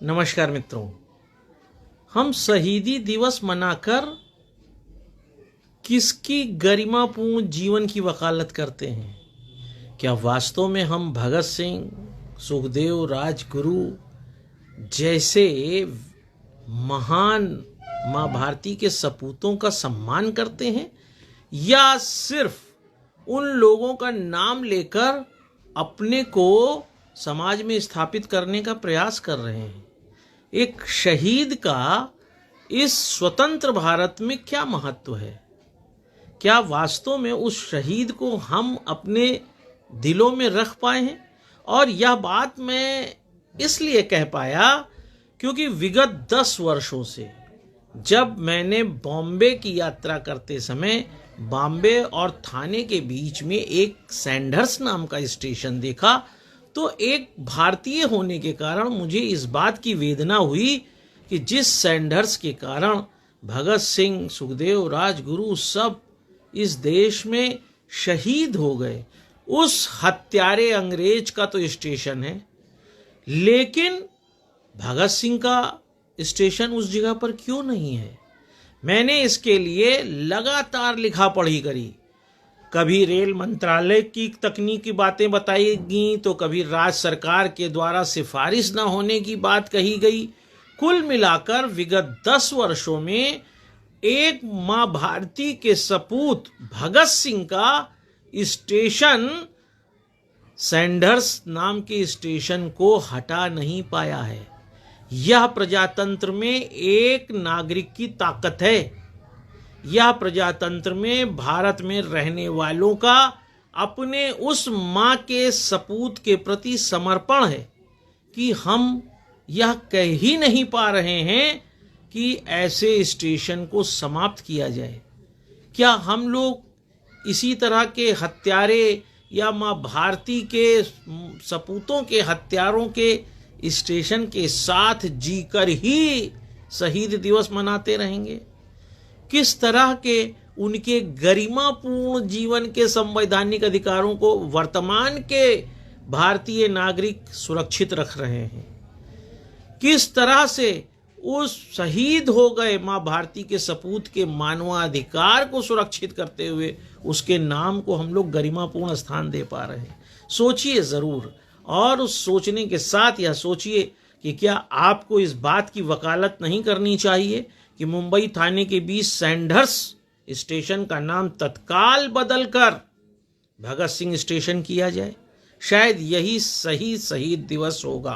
नमस्कार मित्रों, हम शहीदी दिवस मनाकर किसकी गरिमापूर्ण जीवन की वकालत करते हैं? क्या वास्तव में हम भगत सिंह, सुखदेव, राजगुरु जैसे महान माँ भारती के सपूतों का सम्मान करते हैं, या सिर्फ उन लोगों का नाम लेकर अपने को समाज में स्थापित करने का प्रयास कर रहे हैं? एक शहीद का इस स्वतंत्र भारत में क्या महत्व है? क्या वास्तव में उस शहीद को हम अपने दिलों में रख पाए हैं? और यह बात मैं इसलिए कह पाया क्योंकि विगत 10 वर्षों से जब मैंने बॉम्बे की यात्रा करते समय बॉम्बे और थाने के बीच में एक सैंडर्स नाम का स्टेशन देखा, तो एक भारतीय होने के कारण मुझे इस बात की वेदना हुई कि जिस सैंडर्स के कारण भगत सिंह, सुखदेव, राजगुरु सब इस देश में शहीद हो गए, उस हत्यारे अंग्रेज का तो स्टेशन है, लेकिन भगत सिंह का स्टेशन उस जगह पर क्यों नहीं है? मैंने इसके लिए लगातार लिखा पढ़ी करी। कभी रेल मंत्रालय की तकनीकी बातें बताई गई, तो कभी राज्य सरकार के द्वारा सिफारिश न होने की बात कही गई। कुल मिलाकर विगत 10 वर्षों में एक माँ भारती के सपूत भगत सिंह का स्टेशन सैंडर्स नाम के स्टेशन को हटा नहीं पाया है। यह प्रजातंत्र में एक नागरिक की ताकत है। यह प्रजातंत्र में भारत में रहने वालों का अपने उस माँ के सपूत के प्रति समर्पण है कि हम यह कह ही नहीं पा रहे हैं कि ऐसे स्टेशन को समाप्त किया जाए। क्या हम लोग इसी तरह के हत्यारे या माँ भारती के सपूतों के हत्यारों के स्टेशन के साथ जीकर ही शहीद दिवस मनाते रहेंगे? किस तरह के उनके गरिमापूर्ण जीवन के संवैधानिक अधिकारों को वर्तमान के भारतीय नागरिक सुरक्षित रख रहे हैं? किस तरह से उस शहीद हो गए माँ भारती के सपूत के मानवाधिकार को सुरक्षित करते हुए उसके नाम को हम लोग गरिमापूर्ण स्थान दे पा रहे हैं? सोचिए ज़रूर, और उस सोचने के साथ यह सोचिए कि क्या आपको इस बात की वकालत नहीं करनी चाहिए कि मुंबई थाने के बीच सैंडर्स स्टेशन का नाम तत्काल बदलकर भगत सिंह स्टेशन किया जाए? शायद यही सही शहीद दिवस होगा।